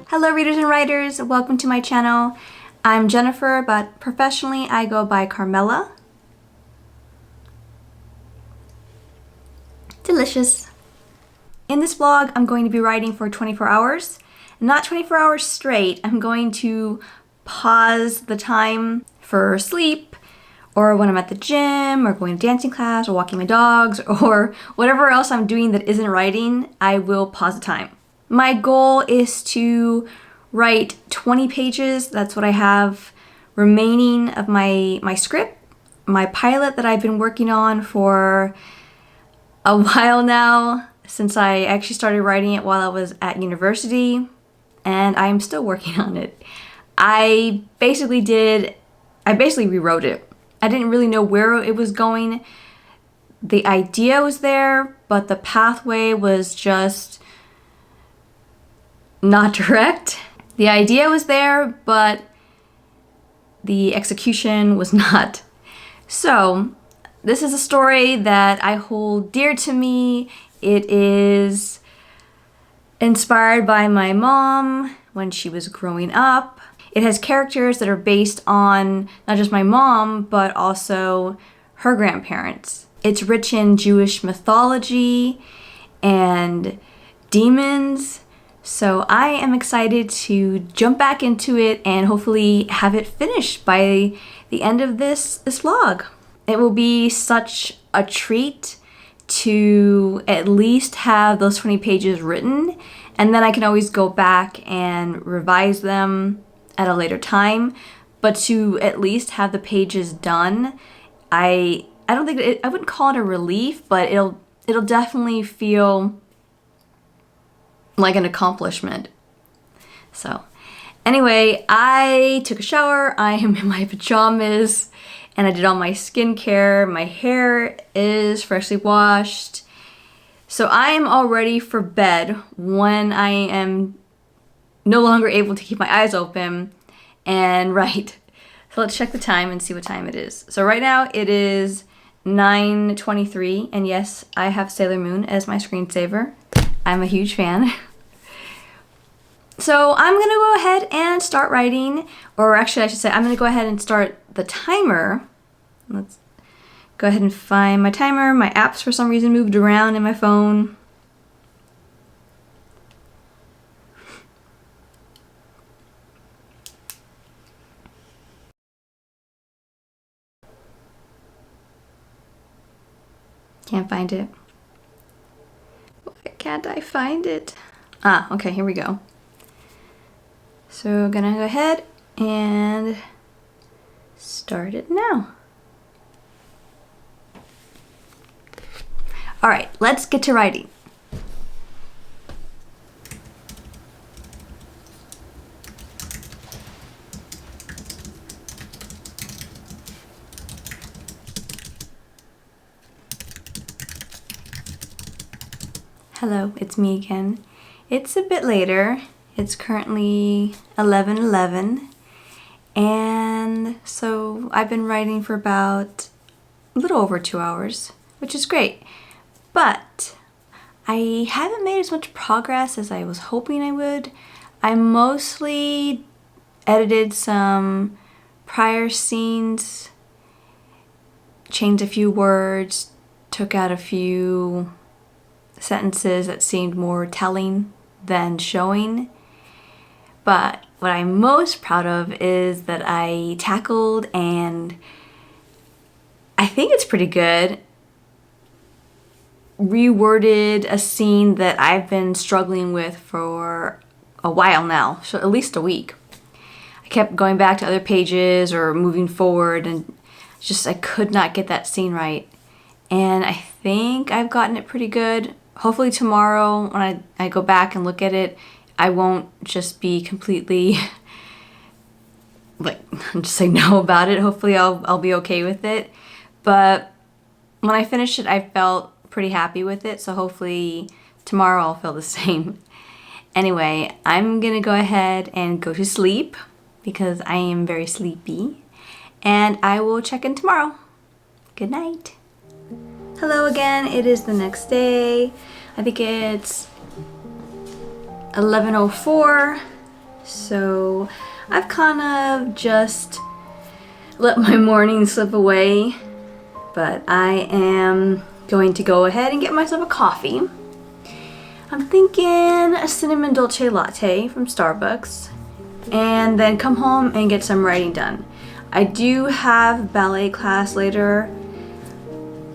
Hello readers and writers, welcome to my channel. I'm Jennifer, but professionally I go by Carmela. Delicious. In this vlog, I'm going to be writing for 24 hours. Not 24 hours straight. I'm going to pause the time for sleep, or when I'm at the gym, or going to dancing class, or walking my dogs, or whatever else I'm doing that isn't writing, I will pause the time. My goal is to write 20 pages. That's what I have remaining of my script, my pilot that I've been working on for a while now, since I actually started writing it while I was at university, and I'm still working on it. I basically rewrote it. I didn't really know where it was going. The idea was there, but the pathway was just not direct. The idea was there, but the execution was not. So, this is a story that I hold dear to me. It is inspired by my mom when she was growing up. It has characters that are based on not just my mom, but also her grandparents. It's rich in Jewish mythology and demons. So I am excited to jump back into it and hopefully have it finished by the end of this vlog. It will be such a treat to at least have those 20 pages written, and then I can always go back and revise them at a later time. But to at least have the pages done, I don't think I wouldn't call it a relief, but it'll definitely feel like an accomplishment. So anyway, I took a shower, I am in my pajamas, and I did all my skincare. My hair is freshly washed. So I am all ready for bed when I am no longer able to keep my eyes open and write. So let's check the time and see what time it is. So right now it is 9:23, and yes, I have Sailor Moon as my screensaver. I'm a huge fan. So I'm gonna go ahead and start writing, or actually I should say I'm gonna go ahead and start the timer. Let's go ahead and find my timer. My apps for some reason moved around in my phone. Can't find it. Why can't I find it? Ah, okay, here we go. So I'm gonna go ahead and start it now. All right, let's get to writing. Hello, it's me again. It's a bit later. It's currently 11:11, and so I've been writing for about a little over 2 hours, which is great. But I haven't made as much progress as I was hoping I would. I mostly edited some prior scenes, changed a few words, took out a few sentences that seemed more telling than showing. But what I'm most proud of is that I tackled, and I think it's pretty good, reworded a scene that I've been struggling with for a while now, so at least a week. I kept going back to other pages or moving forward, and I could not get that scene right. And I think I've gotten it pretty good. Hopefully tomorrow when I go back and look at it, I won't just be completely like just say no about it. Hopefully I'll be okay with it. But when I finished it, I felt pretty happy with it. So hopefully tomorrow I'll feel the same. Anyway, I'm gonna go ahead and go to sleep because I am very sleepy. And I will check in tomorrow. Good night. Hello again, it is the next day. I think it's 11:04, so I've kind of just let my morning slip away, but I am going to go ahead and get myself a coffee. I'm thinking a cinnamon dolce latte from Starbucks, and then come home and get some writing done. I do have ballet class later,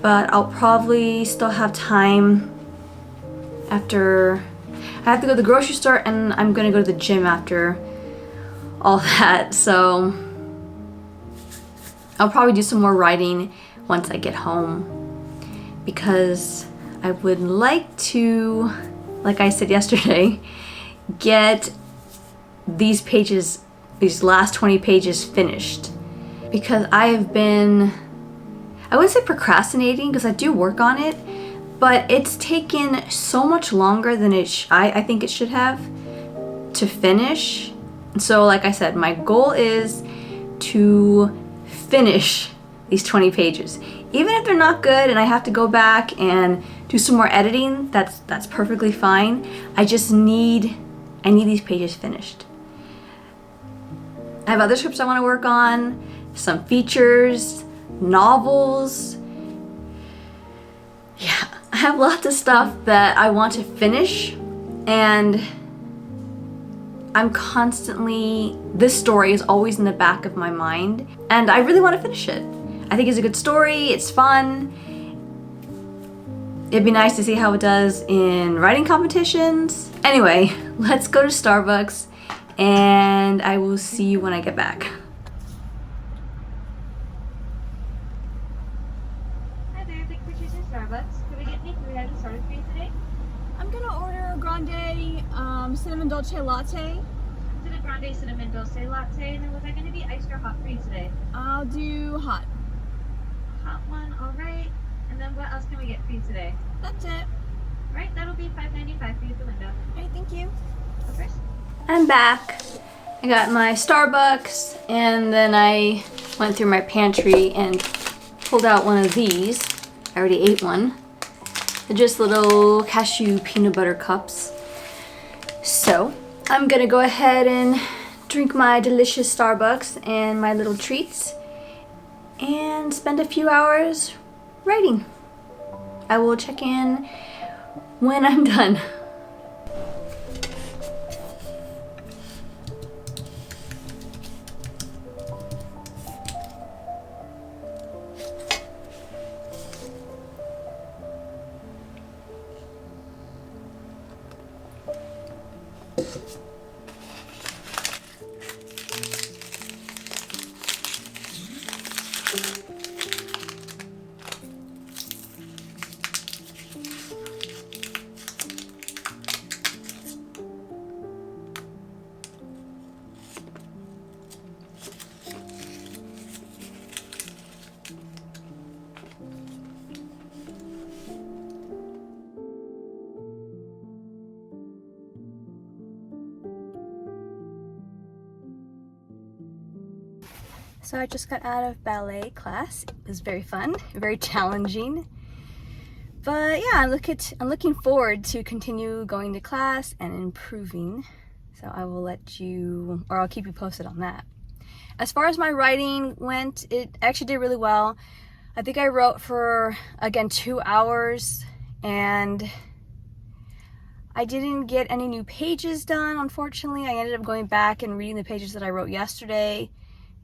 but I'll probably still have time after. I have to go to the grocery store and I'm gonna go to the gym after all that, so I'll probably do some more writing once I get home, because I would like to, like I said yesterday, get these pages, these last 20 pages finished, because I have been, I wouldn't say procrastinating because I do work on it, but it's taken so much longer than I think it should have to finish. So like I said, my goal is to finish these 20 pages. Even if they're not good and I have to go back and do some more editing, that's perfectly fine. I need these pages finished. I have other scripts I want to work on, some features, novels. Yeah, I have lots of stuff that I want to finish, and I'm constantly, this story is always in the back of my mind, and I really want to finish it. I think it's a good story, it's fun. It'd be nice to see how it does in writing competitions. Anyway, let's go to Starbucks, and I will see you when I get back. Hi there, thanks for choosing Starbucks. Could we get any food items started for you today? I'm gonna order a grande cinnamon dolce latte. Is it a grande cinnamon dulce latte? And then was that going to be iced or hot for you today? I'll do hot. Hot one, all right. And then what else can we get for you today? That's it. All right, that'll be $5.95 for you at the window. Alright, thank you. Of course. I'm back. I got my Starbucks, and then I went through my pantry and pulled out one of these. I already ate one. They're just little cashew peanut butter cups. So I'm gonna go ahead and drink my delicious Starbucks and my little treats and spend a few hours writing. I will check in when I'm done. So I just got out of ballet class. It was very fun, very challenging. But yeah, I'm looking forward to continue going to class and improving. So I will let you, or I'll keep you posted on that. As far as my writing went, it actually did really well. I think I wrote for, again, 2 hours, and I didn't get any new pages done, unfortunately. I ended up going back and reading the pages that I wrote yesterday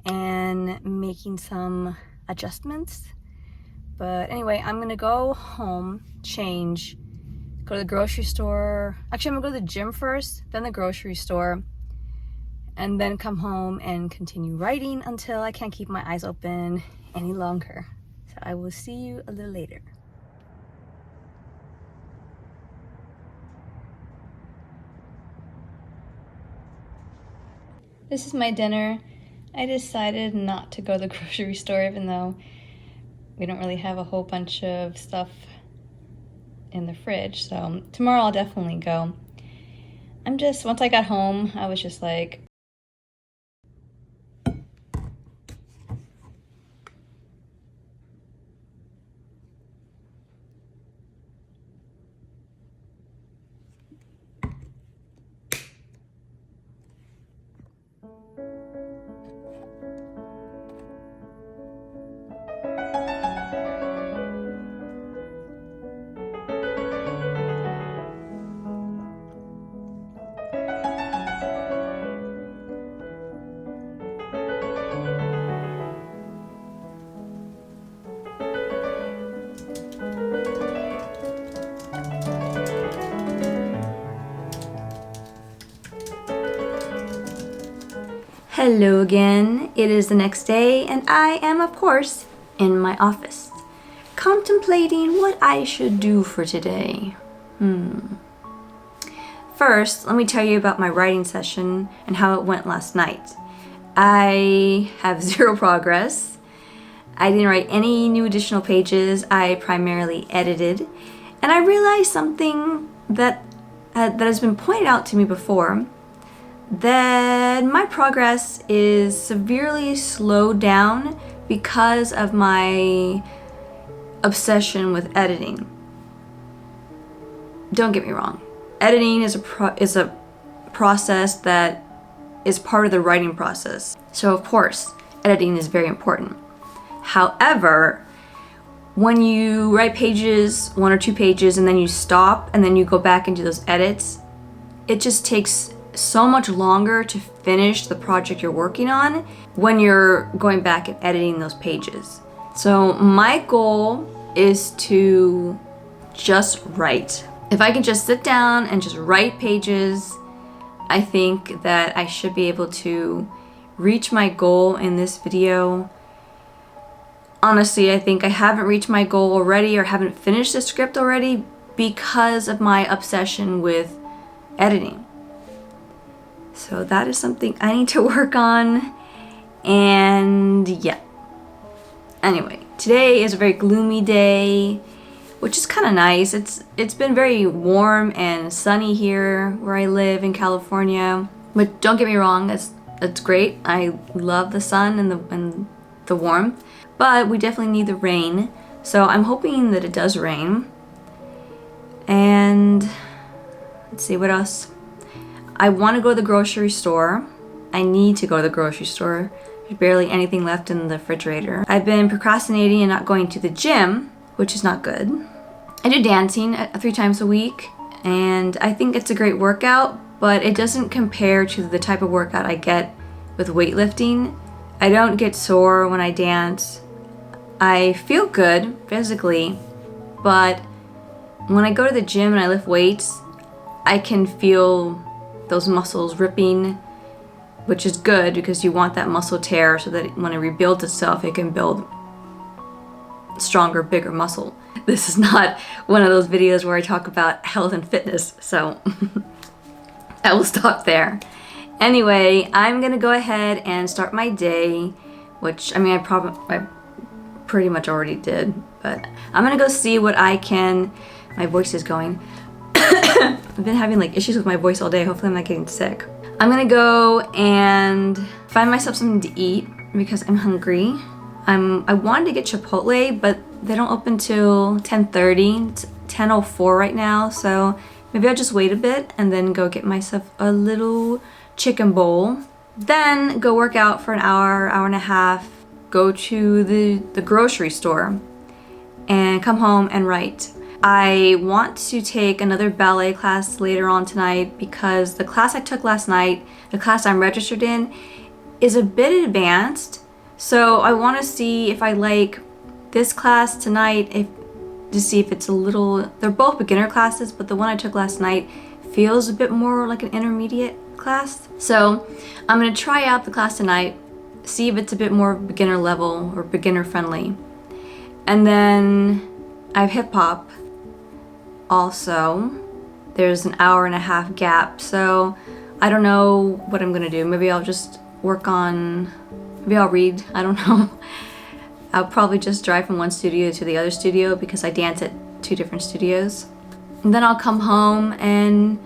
and making some adjustments. But anyway, I'm gonna go home, change, go to the grocery store. Actually, I'm gonna go to the gym first, then the grocery store, and then come home and continue writing until I can't keep my eyes open any longer. So I will see you a little later. This is my dinner. I decided not to go to the grocery store, even though we don't really have a whole bunch of stuff in the fridge. So tomorrow I'll definitely go. Once I got home, I was just like, Hello again. It is the next day, and I am, of course, in my office, contemplating what I should do for today. First, let me tell you about my writing session and how it went last night. I have zero progress. I didn't write any new additional pages. I primarily edited, and I realized something that has been pointed out to me before, that my progress is severely slowed down because of my obsession with editing. Don't get me wrong. Editing is a process that is part of the writing process. So of course, editing is very important. However, when you write pages, 1 or 2 pages, and then you stop and then you go back and do those edits, it just takes so much longer to finish the project you're working on when you're going back and editing those pages. So my goal is to just write. If I can just sit down and just write pages, I think that I should be able to reach my goal in this video. Honestly, I think I haven't reached my goal already or haven't finished the script already because of my obsession with editing. So that is something I need to work on, and yeah. Anyway, today is a very gloomy day, which is kind of nice. It's been very warm and sunny here where I live in California. But don't get me wrong, it's great. I love the sun and the warmth, but we definitely need the rain. So I'm hoping that it does rain. And let's see what else. I want to go to the grocery store. I need to go to the grocery store. There's barely anything left in the refrigerator. I've been procrastinating and not going to the gym, which is not good. I do dancing 3 times a week, and I think it's a great workout, but it doesn't compare to the type of workout I get with weightlifting. I don't get sore when I dance. I feel good physically, but when I go to the gym and I lift weights, I can feel those muscles ripping, which is good because you want that muscle tear so that when it rebuilds itself, it can build stronger, bigger muscle. This is not one of those videos where I talk about health and fitness, so I will stop there. Anyway, I'm gonna go ahead and start my day, which I pretty much already did, but I'm gonna go see what I can. My voice is going. I've been having like issues with my voice all day. Hopefully I'm not getting sick. I'm gonna go and find myself something to eat because I'm hungry. I wanted to get Chipotle, but they don't open till 10:30. It's 10:04 right now, so maybe I'll just wait a bit and then go get myself a little chicken bowl. Then go work out for an hour, hour and a half, go to the grocery store, and come home and write. I want to take another ballet class later on tonight because the class I took last night, the class I'm registered in, is a bit advanced. So I want to see if I like this class tonight, to see if it's a little, they're both beginner classes, but the one I took last night feels a bit more like an intermediate class. So I'm going to try out the class tonight, see if it's a bit more beginner level or beginner friendly. And then I have hip hop. Also, there's an hour and a half gap, so I don't know what I'm gonna do. Maybe I'll just maybe I'll read, I don't know. I'll probably just drive from one studio to the other studio because I dance at 2 different studios. And then I'll come home and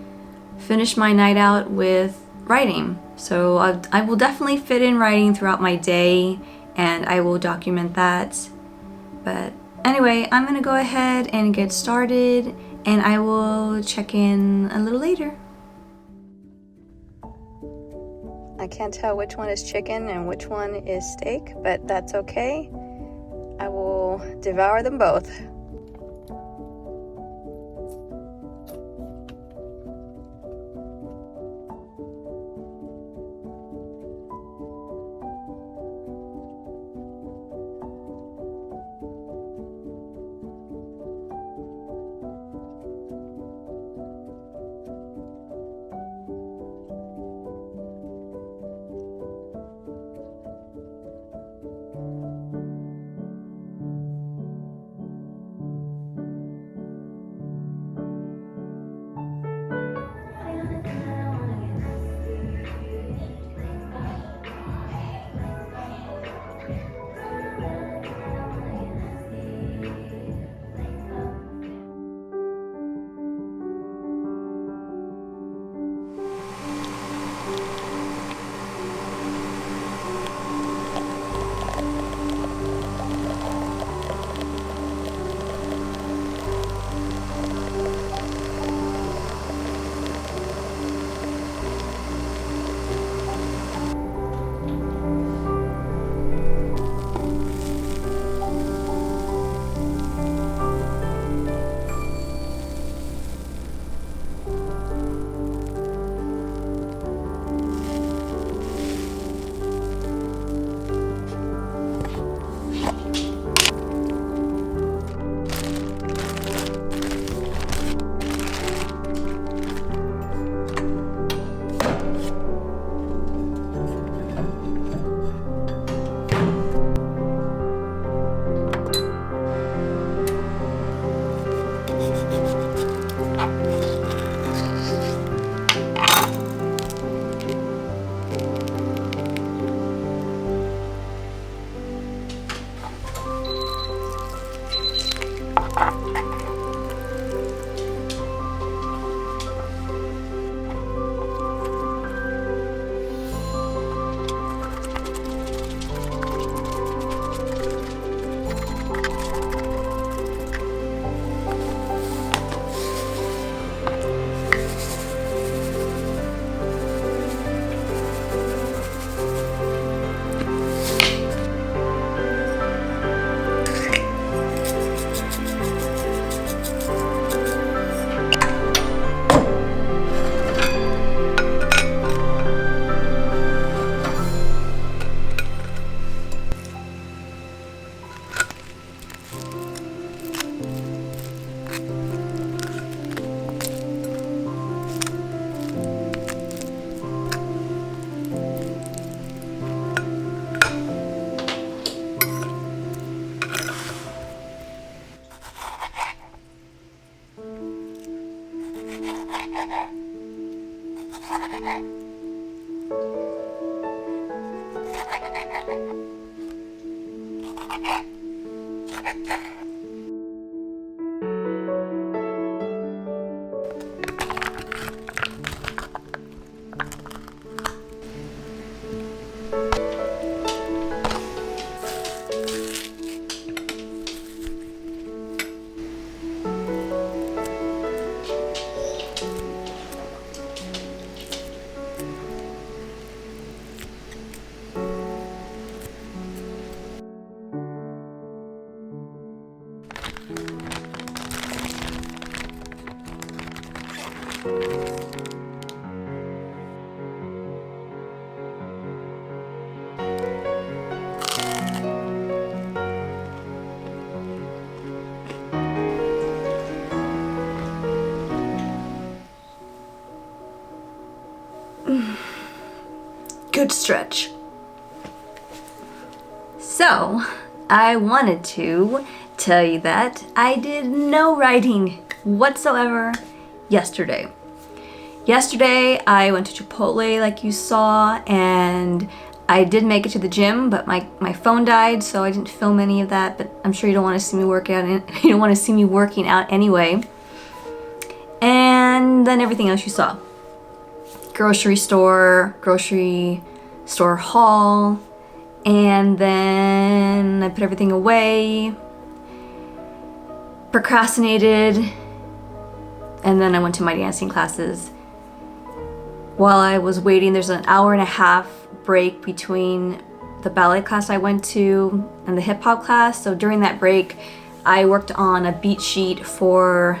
finish my night out with writing. So I will definitely fit in writing throughout my day, and I will document that. But anyway, I'm gonna go ahead and get started, and I will check in a little later. I can't tell which one is chicken and which one is steak, but that's okay. I will devour them both. Good stretch. So, I wanted to tell you that I did no writing whatsoever yesterday. Yesterday, I went to Chipotle like you saw, and I did make it to the gym, but my phone died, so I didn't film any of that, but I'm sure you don't want to see me work out, you don't want to see me working out anyway. And then everything else you saw. Grocery store haul, and then I put everything away, procrastinated, and then I went to my dancing classes. While I was waiting, there's an hour and a half break between the ballet class I went to and the hip hop class. So during that break, I worked on a beat sheet for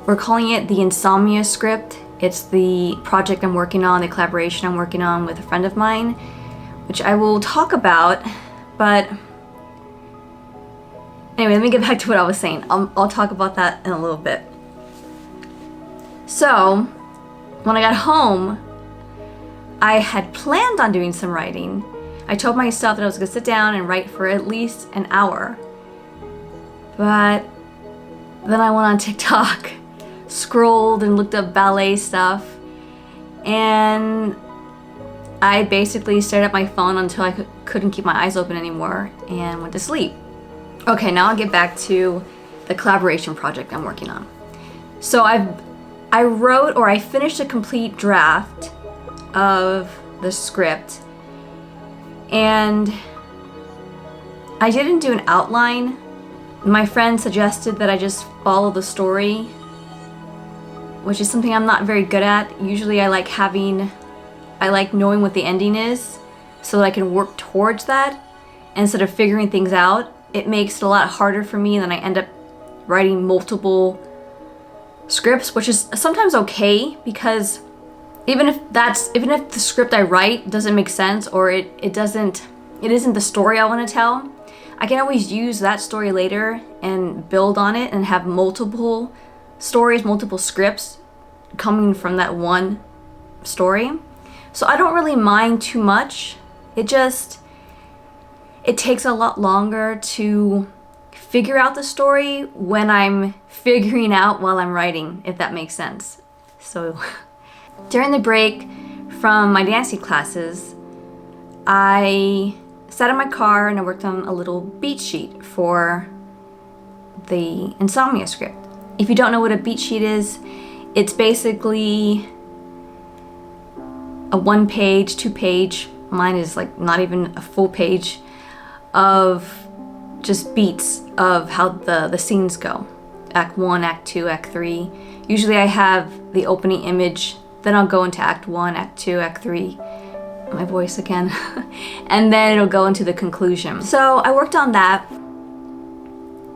we're calling it the Insomnia script. It's the project I'm working on, the collaboration I'm working on with a friend of mine, which I will talk about, but anyway, let me get back to what I was saying. I'll talk about that in a little bit. So, when I got home, I had planned on doing some writing. I told myself that I was gonna sit down and write for at least an hour, but then I went on TikTok, scrolled and looked up ballet stuff, and I basically stared at my phone until I couldn't keep my eyes open anymore and went to sleep. Okay, now I'll get back to the collaboration project I'm working on. So I finished a complete draft of the script, and I didn't do an outline. My friend suggested that I just follow the story, which is something I'm not very good at. Usually I like knowing what the ending is so that I can work towards that instead of figuring things out. It makes it a lot harder for me, and then I end up writing multiple scripts, which is sometimes okay, because even if the script I write doesn't make sense, or it isn't the story I want to tell, I can always use that story later and build on it and have multiple stories, multiple scripts coming from that one story. So I don't really mind too much. It takes a lot longer to figure out the story when I'm figuring out while I'm writing, if that makes sense. So during the break from my dancing classes, I sat in my car and I worked on a little beat sheet for the Insomnia script. If you don't know what a beat sheet is, it's basically a 1-page, 2-page, mine is like not even a full page, of just beats of how the scenes go. Act 1, Act 2, Act 3. Usually I have the opening image, then I'll go into Act 1, Act 2, Act 3. My voice again. And then it'll go into the conclusion. So I worked on that,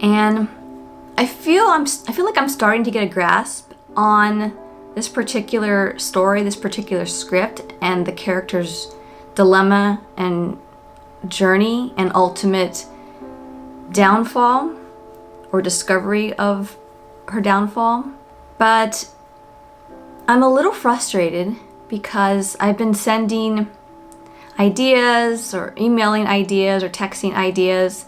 and I feel like I'm starting to get a grasp on this particular story, this particular script, and the character's dilemma and journey and ultimate downfall or discovery of her downfall. But I'm a little frustrated because I've been sending ideas or emailing ideas or texting ideas,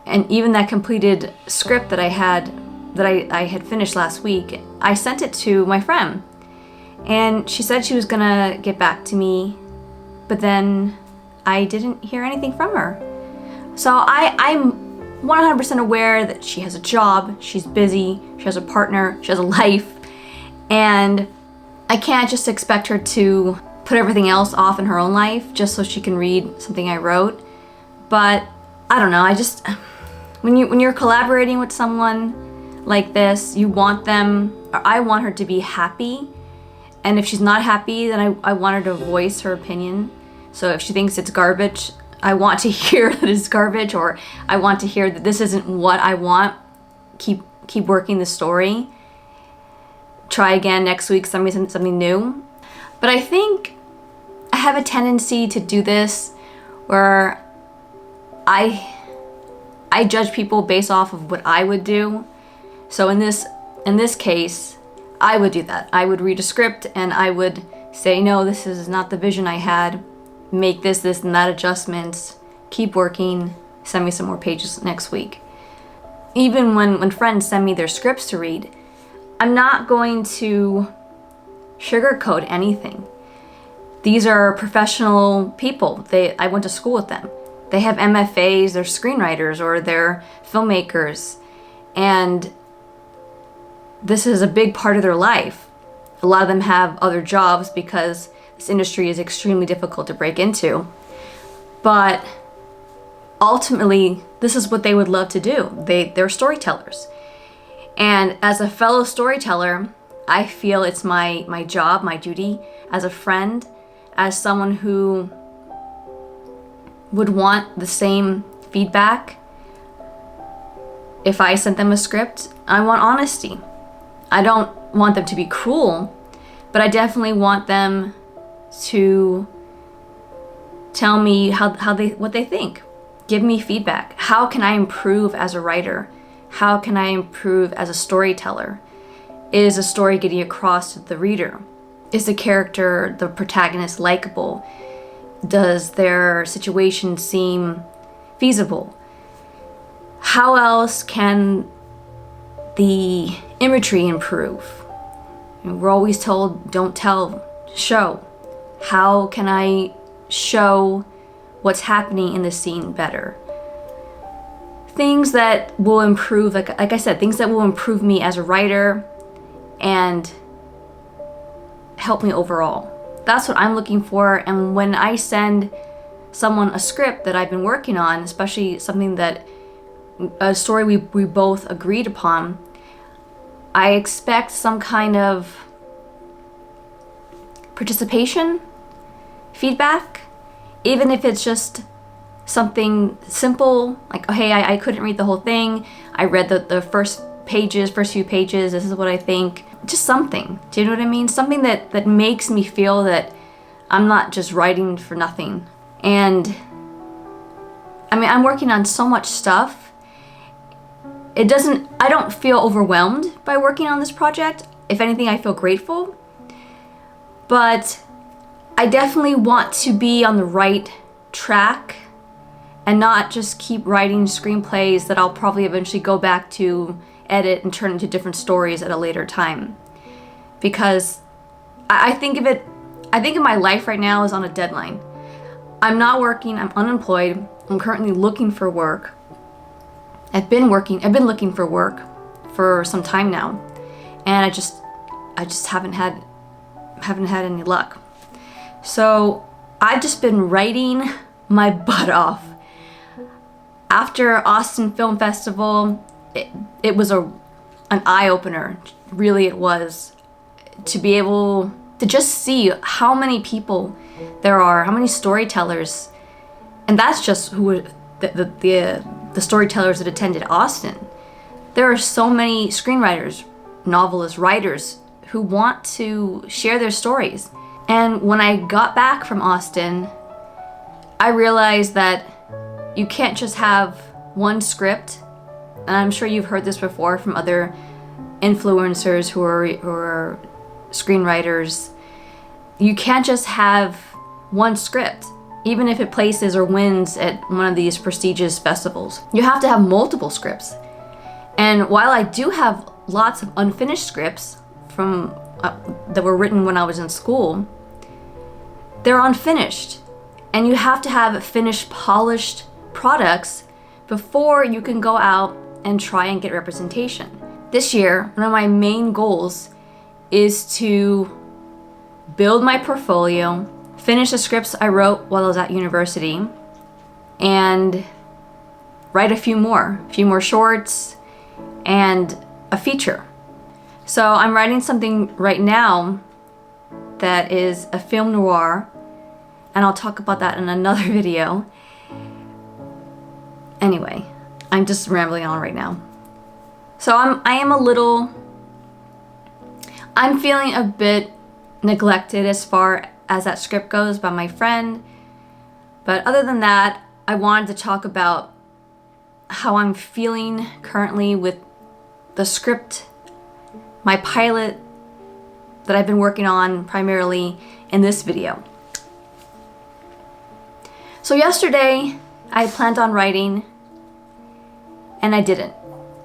and even that completed script that I had that I had finished last week, I sent it to my friend. And she said she was gonna get back to me, but then I didn't hear anything from her. So I'm 100% aware that she has a job, she's busy, she has a partner, she has a life, and I can't just expect her to put everything else off in her own life just so she can read something I wrote. But I don't know, I just, when you're collaborating with someone like this, you want them, or I want her to be happy. And if she's not happy, then I want her to voice her opinion. So if she thinks it's garbage, I want to hear that it's garbage, or I want to hear that this isn't what I want. Keep working the story. Try again next week, send me something new. But I think I have a tendency to do this where I judge people based off of what I would do. So in this case, I would do that. I would read a script and I would say, no, this is not the vision I had. Make this, and that adjustments. Keep working. Send me some more pages next week. Even when friends send me their scripts to read, I'm not going to sugarcoat anything. These are professional people. I went to school with them. They have MFAs, they're screenwriters, or they're filmmakers. And this is a big part of their life. A lot of them have other jobs because this industry is extremely difficult to break into. But ultimately, this is what they would love to do. They're storytellers. And as a fellow storyteller, I feel it's my job, my duty, as a friend, as someone who would want the same feedback. If I sent them a script, I want honesty. I don't want them to be cruel, but I definitely want them to tell me what they think. Give me feedback. How can I improve as a writer? How can I improve as a storyteller? Is a story getting across to the reader? Is the character, the protagonist, likable? Does their situation seem feasible? How else can the imagery improve? We're always told, don't tell, show. How can I show what's happening in the scene better? Things that will improve, like I said, things that will improve me as a writer and help me overall. That's what I'm looking for. And when I send someone a script that I've been working on, especially something that, a story we both agreed upon, I expect some kind of participation, feedback, even if it's just something simple, like, oh, hey, I couldn't read the whole thing. I read the first few pages, this is what I think. Just something, do you know what I mean? Something that makes me feel that I'm not just writing for nothing. And I mean, I'm working on so much stuff. I don't feel overwhelmed by working on this project. If anything, I feel grateful. But I definitely want to be on the right track and not just keep writing screenplays that I'll probably eventually go back to edit and turn into different stories at a later time. Because I think of my life right now as on a deadline. I'm not working, I'm unemployed, I'm currently looking for work. I've been looking for work for some time now, and I just haven't had any luck. So I've just been writing my butt off. After Austin Film Festival, it was an eye-opener, really it was, to be able to just see how many people there are, how many storytellers, and that's just who were the storytellers that attended Austin. There are so many screenwriters, novelists, writers who want to share their stories. And when I got back from Austin, I realized that you can't just have one script. And I'm sure you've heard this before from other influencers who are screenwriters. You can't just have one script, even if it places or wins at one of these prestigious festivals. You have to have multiple scripts. And while I do have lots of unfinished scripts from that were written when I was in school, they're unfinished. And you have to have finished, polished products before you can go out and try and get representation. This year, one of my main goals is to build my portfolio, finish the scripts I wrote while I was at university, and write a few more shorts and a feature. So I'm writing something right now that is a film noir, and I'll talk about that in another video. Anyway, I'm just rambling on right now. So I'm feeling a bit neglected as far as that script goes by my friend. But other than that, I wanted to talk about how I'm feeling currently with the script, my pilot that I've been working on primarily in this video. So yesterday, I planned on writing, and I didn't.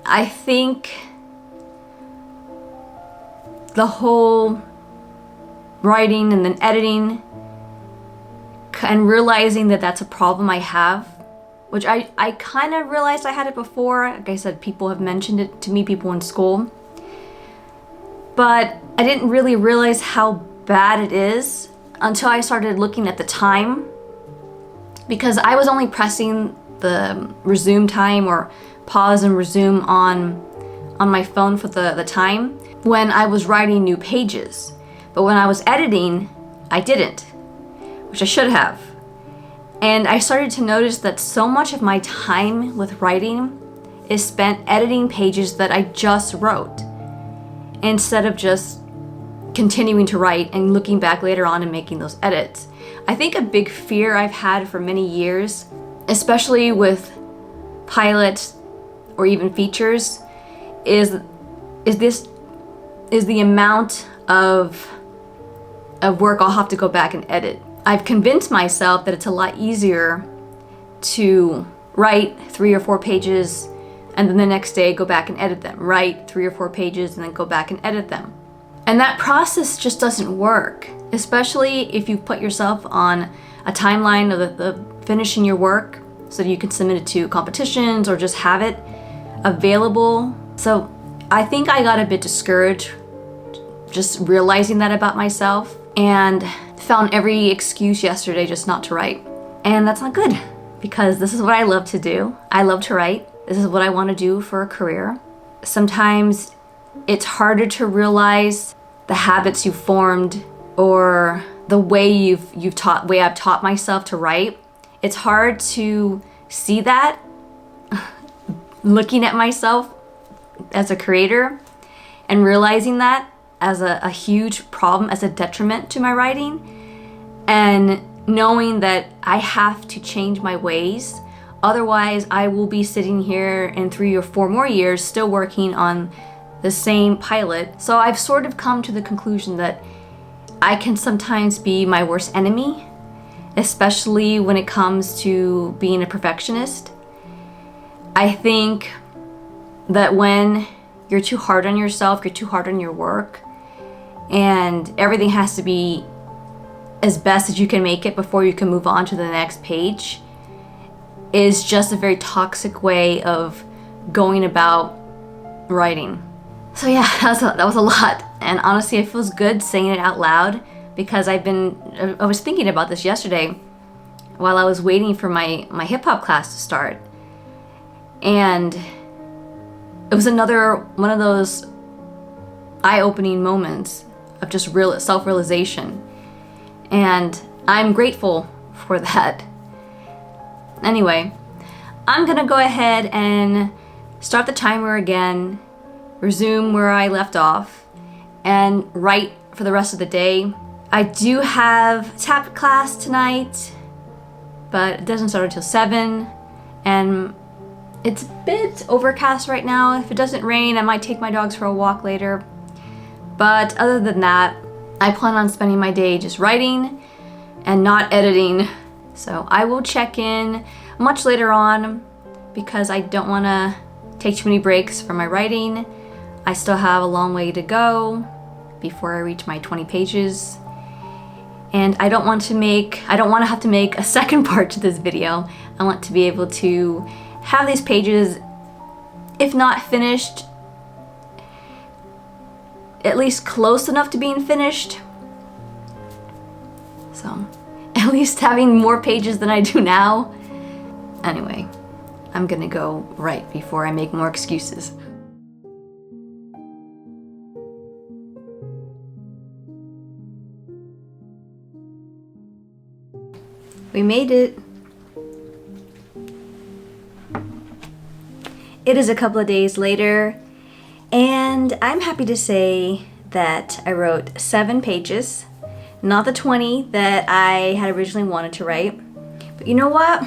I think the whole writing and then editing and realizing that that's a problem I have, which I kind of realized I had it before. Like I said, people have mentioned it to me, people in school. But I didn't really realize how bad it is until I started looking at the time, because I was only pressing the resume time or pause and resume on my phone for the time when I was writing new pages. But when I was editing, I didn't, which I should have. And I started to notice that so much of my time with writing is spent editing pages that I just wrote, instead of just continuing to write and looking back later on and making those edits. I think a big fear I've had for many years, especially with pilots or even features, is the amount of work I'll have to go back and edit. I've convinced myself that it's a lot easier to write 3 or 4 pages and then the next day go back and edit them. Write 3 or 4 pages and then go back and edit them. And that process just doesn't work, especially if you put yourself on a timeline of the finishing your work so that you can submit it to competitions or just have it available. So I think I got a bit discouraged just realizing that about myself, and found every excuse yesterday just not to write. And that's not good, because this is what I love to do. I love to write. This is what I want to do for a career. Sometimes it's harder to realize the habits you've formed or the way I've taught myself to write. It's hard to see that looking at myself as a creator and realizing that as a huge problem, as a detriment to my writing, and knowing that I have to change my ways. Otherwise, I will be sitting here in 3 or 4 more years still working on the same pilot. So I've sort of come to the conclusion that I can sometimes be my worst enemy, especially when it comes to being a perfectionist. I think that when you're too hard on yourself, you're too hard on your work, and everything has to be as best as you can make it before you can move on to the next page, is just a very toxic way of going about writing. So yeah, that was a lot, and honestly it feels good saying it out loud, because I was thinking about this yesterday while I was waiting for my hip-hop class to start, and it was another one of those eye-opening moments of just real self-realization, and I'm grateful for that. Anyway, I'm gonna go ahead and start the timer again, resume where I left off, and write for the rest of the day. I do have tap class tonight, but it doesn't start until 7, and it's a bit overcast right now. If it doesn't rain, I might take my dogs for a walk later. But other than that, I plan on spending my day just writing and not editing. So I will check in much later on, because I don't want to take too many breaks from my writing. I still have a long way to go before I reach my 20 pages. And I don't want to have to make a second part to this video. I want to be able to have these pages, if not finished, at least close enough to being finished. So, at least having more pages than I do now. Anyway, I'm gonna go write before I make more excuses. We made it. It is a couple of days later, and I'm happy to say that I wrote 7 pages, not the 20 that I had originally wanted to write. But you know what?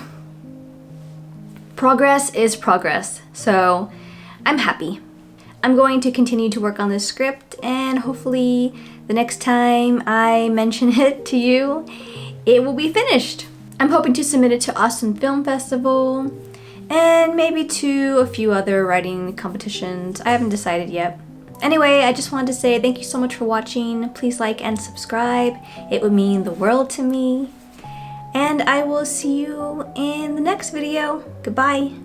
Progress is progress, so I'm happy. I'm going to continue to work on this script, and hopefully the next time I mention it to you, it will be finished. I'm hoping to submit it to Austin Film Festival and maybe to a few other writing competitions. I haven't decided yet. Anyway, I just wanted to say thank you so much for watching. Please like and subscribe. It would mean the world to me. And I will see you in the next video. Goodbye.